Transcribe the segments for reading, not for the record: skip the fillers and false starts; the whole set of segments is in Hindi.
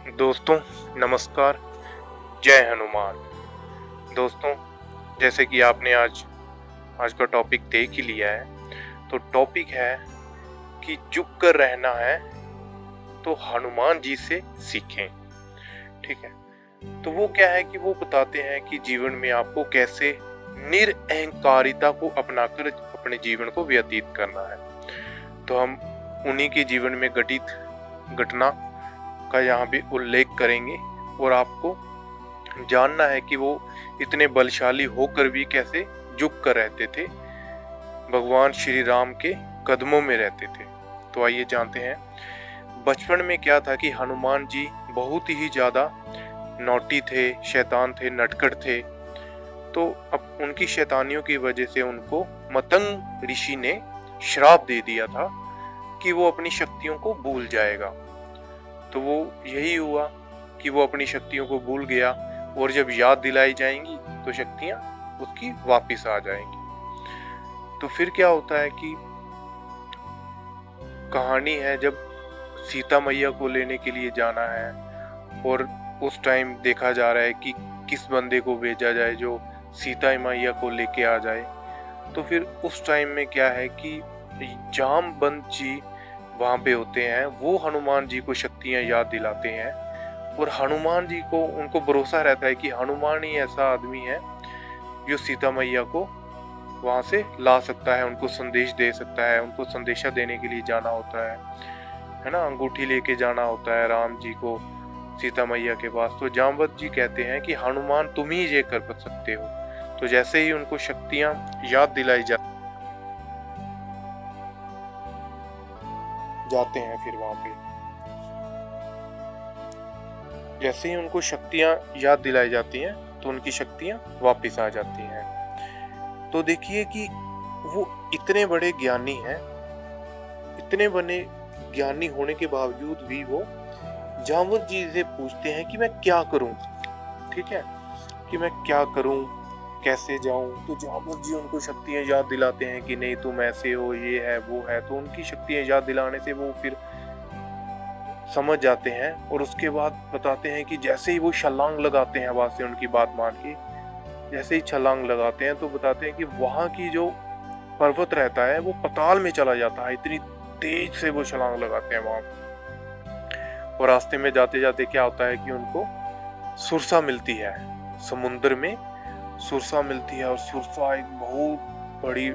दोस्तों नमस्कार। जय हनुमान। दोस्तों, जैसे कि आपने आज आज का टॉपिक देख ही लिया है, तो टॉपिक है कि झुक कर रहना है तो हनुमान जी से सीखें। ठीक है, तो वो क्या है कि वो बताते हैं कि जीवन में आपको कैसे निरअहंकारिता को अपनाकर अपने जीवन को व्यतीत करना है। तो हम उन्हीं के जीवन में घटित घटना का यहाँ पे उल्लेख करेंगे और आपको जानना है कि वो इतने बलशाली होकर भी कैसे झुक कर रहते थे, भगवान श्री राम के कदमों में रहते थे। तो आइए जानते हैं। बचपन में क्या था कि हनुमान जी बहुत ही ज्यादा नौटी थे, शैतान थे, नटखट थे। तो अब उनकी शैतानियों की वजह से उनको मतंग ऋषि ने श्राप दे दिया था कि वो अपनी शक्तियों को भूल जाएगा। तो वो यही हुआ कि वो अपनी शक्तियों को भूल गया और जब याद दिलाई जाएंगी तो शक्तियां उसकी वापस आ जाएंगी। तो फिर क्या होता है कि कहानी है जब सीता मैया को लेने के लिए जाना है और उस टाइम देखा जा रहा है कि किस बंदे को भेजा जाए जो सीता मैया को लेके आ जाए। तो फिर उस टाइम में क्या है कि जामवंत जी वहां पे होते हैं, वो हनुमान जी को शक्तियां याद दिलाते हैं और हनुमान जी को उनको भरोसा रहता है कि हनुमान ही ऐसा आदमी है जो सीता मैया को वहां से ला सकता है, उनको संदेश दे सकता है। उनको संदेशा देने के लिए जाना होता है ना, अंगूठी लेके जाना होता है राम जी को सीता मैया के पास। तो जामवंत जी कहते हैं कि हनुमान तुम ही ये कर सकते हो। तो जैसे ही उनको शक्तियां याद दिलाई जाते हैं, फिर वहां पे जैसे ही उनको शक्तियां याद दिलाई जाती हैं तो उनकी शक्तियां वापस आ जाती हैं। तो देखिए कि वो इतने बड़े ज्ञानी हैं, इतने बड़े ज्ञानी होने के बावजूद भी वो जामवंत जी से पूछते हैं कि मैं क्या करूं। ठीक है, कि मैं क्या करूं, कैसे जाऊं। तो जामवंत जी उनको शक्तियां याद दिलाते हैं कि नहीं तुम ऐसे हो, ये है वो है। तो उनकी शक्तियां याद दिलाने से वो फिर समझ जाते हैं और उसके बाद बताते हैं कि जैसे ही वो छलांग लगाते हैं वहां से, उनकी बात मान के जैसे ही छलांग लगाते हैं तो बताते हैं कि वहां की जो पर्वत रहता है वो पताल में चला जाता है। इतनी तेज से वो छलांग लगाते हैं वहां। और रास्ते में जाते जाते क्या होता है कि उनको सुरसा मिलती है, समुद्र में सुरसा मिलती है। और सुरसा एक बहुत बड़ी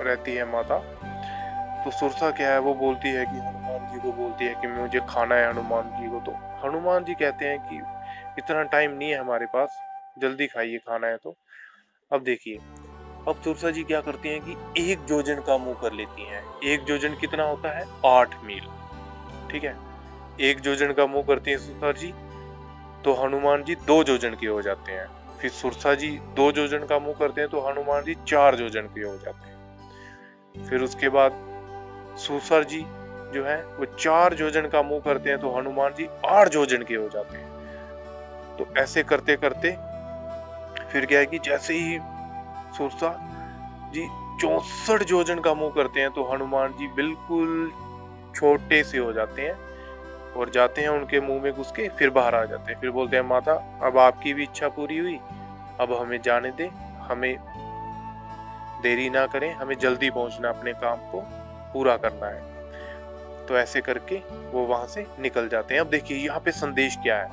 रहती है माता। तो सुरसा क्या है, वो बोलती है कि हनुमान जी को बोलती है कि मुझे खाना है हनुमान जी को। तो हनुमान जी कहते हैं कि इतना टाइम नहीं है हमारे पास, जल्दी खाइए, खाना है। तो अब देखिए, अब सुरसा जी क्या करती हैं कि एक योजन का मुंह कर लेती हैं। एक योजन कितना होता है? 8 मील। ठीक है, एक योजन का मुंह करती हैं सुरसा जी, तो हनुमान जी 2 योजन के हो जाते हैं। फिर सुरसा जी 2 योजन का मुंह करते हैं तो हनुमान जी 4 योजन के हो जाते हैं। फिर उसके बाद सुरसर जी जो है वो 4 योजन का मुंह करते हैं तो हनुमान जी 8 योजन के हो जाते हैं। तो ऐसे करते करते फिर क्या है कि जैसे ही सुरसा जी 64 योजन का मुंह करते हैं तो हनुमान जी बिल्कुल छोटे से हो जाते हैं और जाते हैं उनके मुंह में घुस के, फिर बाहर आ जाते हैं। फिर बोलते हैं माता अब आपकी भी इच्छा पूरी हुई, अब हमें जाने दे, हमें देरी ना करें, हमें जल्दी पहुंचना, अपने काम को पूरा करना है। तो ऐसे करके वो वहां से निकल जाते हैं। अब देखिए यहाँ पे संदेश क्या है।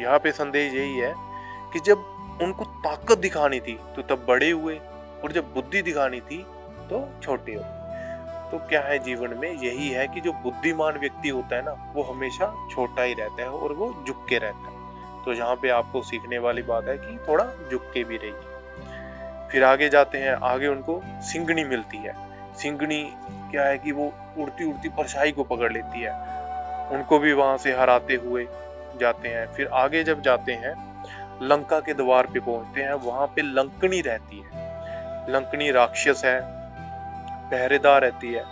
यहाँ पे संदेश यही है कि जब उनको ताकत दिखानी थी तो तब बड़े हुए और जब बुद्धि दिखानी थी तो छोटे हुए। तो क्या है, जीवन में यही है कि जो बुद्धिमान व्यक्ति होता है ना वो हमेशा छोटा ही रहता है और वो झुक के रहता है। तो यहाँ पे आपको सीखने वाली बात है कि थोड़ा झुक के भी रहिए। फिर आगे जाते हैं, आगे उनको सिंगनी मिलती है। सिंगनी क्या है कि वो उड़ती उड़ती परछाई को पकड़ लेती है, उनको भी वहां से हराते हुए जाते हैं। फिर आगे जब जाते हैं लंका के द्वार पे पहुंचते हैं, वहां पे लंकनी रहती है। लंकनी राक्षस है, पहरेदार रहती है।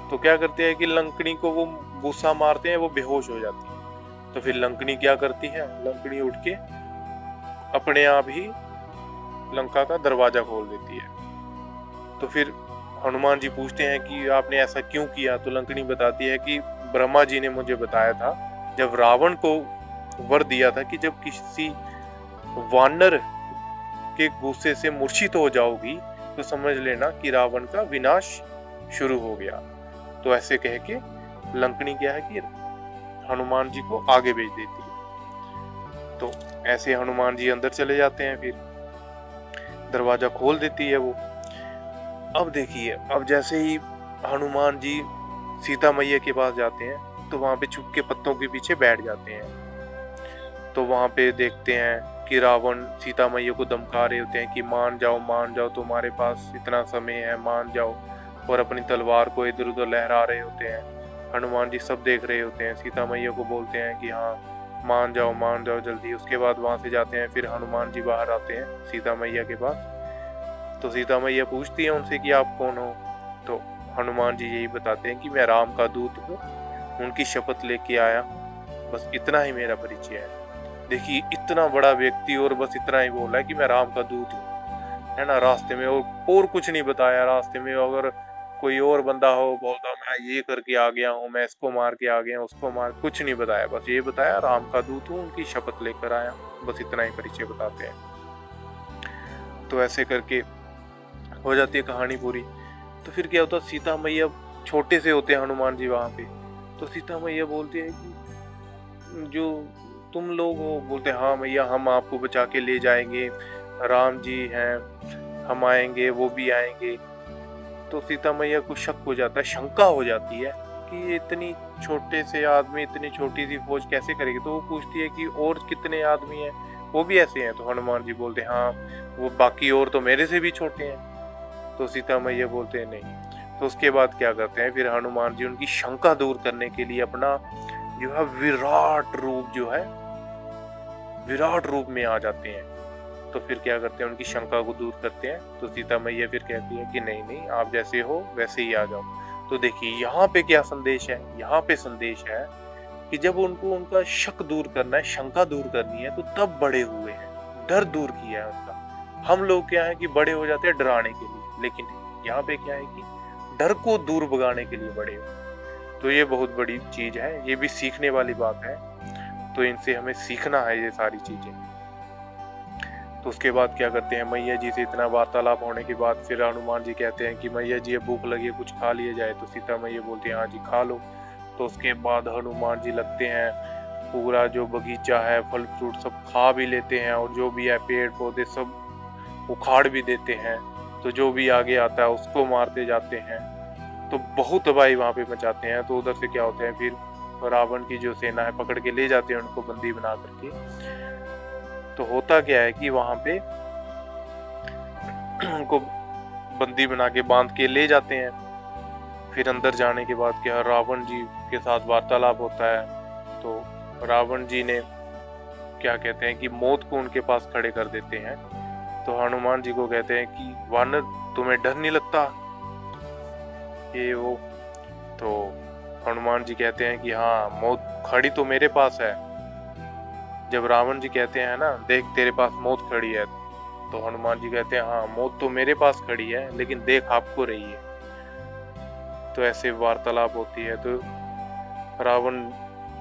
तो क्या करते हैं कि लंकनी को वो गुस्सा मारते हैं, वो बेहोश हो जाती है। तो फिर लंकनी क्या करती है, लंकनी उठ के अपने आप ही लंका का दरवाजा खोल देती है। तो फिर हनुमान जी पूछते हैं कि आपने ऐसा क्यों किया। तो लंकनी बताती है कि ब्रह्मा जी ने मुझे बताया था जब रावण को वर दिया था कि जब किसी वानर के गुस्से से मूर्छित हो जाओगी तो समझ लेना कि रावण का विनाश शुरू हो गया। तो ऐसे कह के लंकनी क्या है कि हनुमान जी को आगे भेज देती है। तो ऐसे हनुमान जी अंदर चले जाते हैं, फिर दरवाजा खोल देती है वो। अब देखिए, अब जैसे ही हनुमान जी सीता मैया के पास जाते हैं तो वहां पे छुप के पत्तों के पीछे बैठ जाते हैं। तो वहां पे देखते हैं कि रावण सीता मैया को धमका रहे होते हैं कि मान जाओ तुम्हारे पास इतना समय है, मान जाओ, और अपनी तलवार को इधर उधर लहरा रहे होते हैं। हनुमान जी सब देख रहे होते हैं, सीता मैया को बोलते हैं कि हाँ मान जाओ जल्दी। उसके बाद वहां से जाते हैं, फिर हनुमान जी बाहर आते हैं सीता मैया के पास। तो सीता मैया पूछती है उनसे कि आप कौन हो। तो हनुमान जी यही बताते हैं कि मैं राम का दूत हूँ, उनकी शपथ लेके आया, बस इतना ही मेरा परिचय है। देखिए, इतना बड़ा व्यक्ति और बस इतना ही बोला है कि मैं राम का दूत हूँ, है ना। रास्ते में और कुछ नहीं बताया। रास्ते में अगर कोई और बंदा हो, बोलता मैं ये करके आ गया हूँ, मैं इसको मार के आ गया, उसको मार, कुछ नहीं बताया। बस ये बताया राम का दूत हूँ, उनकी शपथ लेकर आया, बस इतना ही परिचय बताते हैं। तो ऐसे करके हो जाती है कहानी पूरी। तो फिर क्या होता है, सीता मैया छोटे से होते हैं हनुमान जी वहां पे। तो सीता मैया बोलती है कि जो तुम लोग हो, बोलते हैं हाँ मैया, हम आपको बचा के ले जाएंगे, राम जी हैं, हम आएंगे, वो भी आएंगे। तो सीता मैया को शक हो जाता है, शंका हो जाती है कि ये इतनी छोटे से आदमी इतनी छोटी सी फौज कैसे करेगी। तो वो पूछती है कि और कितने आदमी हैं, वो भी ऐसे हैं। तो हनुमान जी बोलते हैं हाँ, वो बाकी और तो मेरे से भी छोटे हैं। तो सीता मैया बोलते हैं नहीं। तो उसके बाद क्या करते हैं, फिर हनुमान जी उनकी शंका दूर करने के लिए अपना जो है विराट रूप जो है, विराट रूप में आ जाते हैं। तो फिर क्या करते हैं, उनकी शंका को दूर करते हैं। तो सीता मैया फिर कहती है कि नहीं नहीं, आप जैसे हो वैसे ही आ जाओ। तो देखिए यहाँ पे क्या संदेश है, यहाँ पे संदेश है कि जब उनको उनका शक दूर करना है, शंका दूर करनी है, तो तब बड़े हुए हैं, डर दूर किया है उनका। हम लोग क्या है कि बड़े हो जाते हैं डराने के लिए, लेकिन यहाँ पे क्या है कि डर को दूर भगाने के लिए बड़े हो। तो ये बहुत बड़ी चीज है, ये भी सीखने वाली बात है। तो इनसे हमें सीखना है ये सारी चीजें। तो उसके बाद क्या करते हैं, मैया जी से इतना वार्तालाप होने के बाद फिर हनुमान जी कहते हैं कि मैया जी भूख लगी है, कुछ खा लिया जाए। तो सीता मैया बोलती है हाँ जी खा लो। तो उसके बाद हनुमान जी लगते हैं, पूरा जो बगीचा है फल फ्रूट सब खा भी लेते हैं, और जो भी है पेड़ पौधे सब उखाड़ भी देते हैं। तो जो भी आगे आता है उसको मारते जाते हैं। तो बहुत तबाही वहां पे मचाते हैं। तो उधर से क्या होता है, फिर रावण की जो सेना है पकड़ के ले जाते हैं उनको बंदी बना करके। तो होता क्या है कि वहां पे उनको बंदी बना के बांध के ले जाते हैं। फिर अंदर जाने के बाद क्या, रावण जी के साथ वार्तालाप होता है। तो रावण जी ने क्या कहते हैं कि मौत को उनके पास खड़े कर देते हैं। तो हनुमान जी को कहते हैं कि वानर तुम्हें डर नहीं लगता, ये वो। तो हनुमान जी कहते हैं कि हाँ मौत खड़ी तो मेरे पास है। जब रावण जी कहते हैं ना देख तेरे पास मौत खड़ी है, तो हनुमान जी कहते हैं हाँ मौत तो मेरे पास खड़ी है, लेकिन देख आपको रही है। तो ऐसे वार्तालाप होती है। तो रावण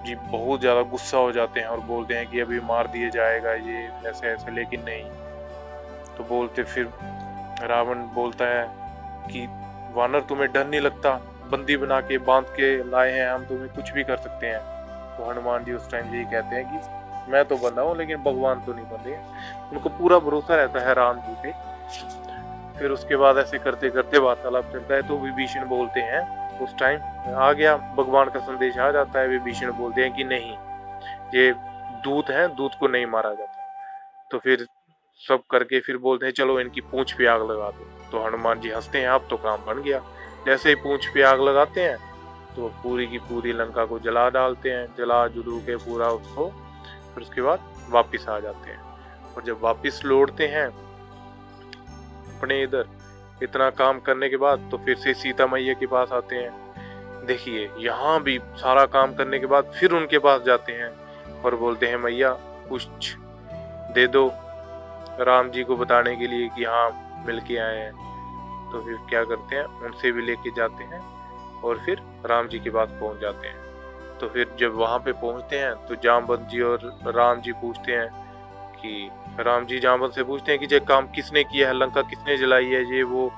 जी बहुत ज्यादा गुस्सा हो जाते हैं और बोलते हैं कि अभी मार दिया जाएगा ये ऐसे ऐसे, लेकिन नहीं। तो बोलते फिर रावण बोलता है कि वानर तुम्हें डर नहीं लगता, बंदी बना के बांध के लाए हैं हम, तुम्हें कुछ भी कर सकते हैं। तो हनुमान जी उस टाइम यही कहते हैं कि मैं तो बंधा हूँ लेकिन भगवान तो नहीं बंधे। उनको पूरा भरोसा रहता है राम जी पे। फिर उसके बाद ऐसे करते करते वार्तालाप चलता है। तो विभीषण बोलते हैं, उस टाइम आ गया भगवान का संदेश आ जाता है। विभीषण बोलते हैं कि नहीं, ये दूत है, दूत को नहीं मारा जाता। तो फिर सब करके फिर बोलते हैं चलो इनकी पूंछ पे आग लगा दो। तो हनुमान जी हंसते हैं, अब तो काम बन गया। जैसे ही पूंछ पे आग लगाते हैं तो पूरी की पूरी लंका को जला डालते हैं, जला जुलू के पूरा उसको। फिर उसके बाद वापिस आ जाते हैं। और जब वापिस लौटते हैं अपने इधर इतना काम करने के बाद, तो फिर से सीता मैया के पास आते हैं। देखिए यहाँ भी सारा काम करने के बाद फिर उनके पास जाते हैं और बोलते हैं मैया कुछ दे दो राम जी को बताने के लिए कि हाँ मिल के आए हैं। तो फिर क्या करते हैं, उनसे भी लेके जाते हैं और फिर राम जी के पास पहुंच जाते हैं। तो फिर जब वहां पे पहुंचते हैं तो जामवंत जी और राम जी पूछते हैं कि राम जी जामवंत से पूछते हैं कि ये काम किसने किया है, लंका किसने जलाई है, ये वो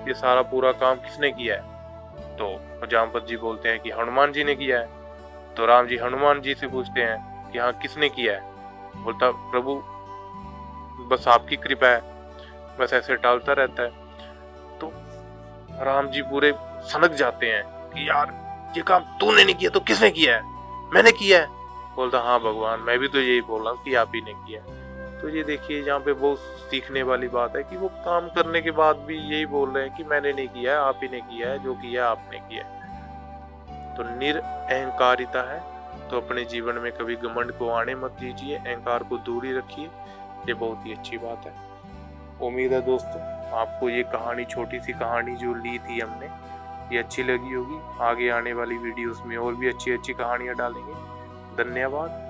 ये सारा पूरा काम किसने किया है। तो जामवंत जी बोलते हैं कि हनुमान जी ने किया है। तो राम जी हनुमान जी से पूछते हैं कि हाँ किसने किया है। बोलता प्रभु बस आपकी कृपा है, बस ऐसे टालता रहता है। तो राम जी पूरे सनक जाते हैं कि यार ये काम तूने नहीं किया तो किसने किया है, मैंने किया है। बोलता हाँ भगवान मैं भी तो यही बोल रहा हूँ कि आप ही ने किया है। तो ये देखिए यहाँ पे बहुत सीखने वाली बात है कि वो काम करने के बाद भी यही बोल रहे हैं कि मैंने नहीं किया है, आप ही ने किया है, जो किया आपने किया है। तो निरअहंकारिता है। तो अपने जीवन में कभी घमंड को आने मत दीजिए, अहंकार को दूरी रखिए, ये बहुत ही अच्छी बात है। उम्मीद है दोस्तों आपको ये कहानी, छोटी सी कहानी जो ली थी हमने, ये अच्छी लगी होगी। आगे आने वाली वीडियोस में और भी अच्छी अच्छी कहानियां डालेंगे। धन्यवाद।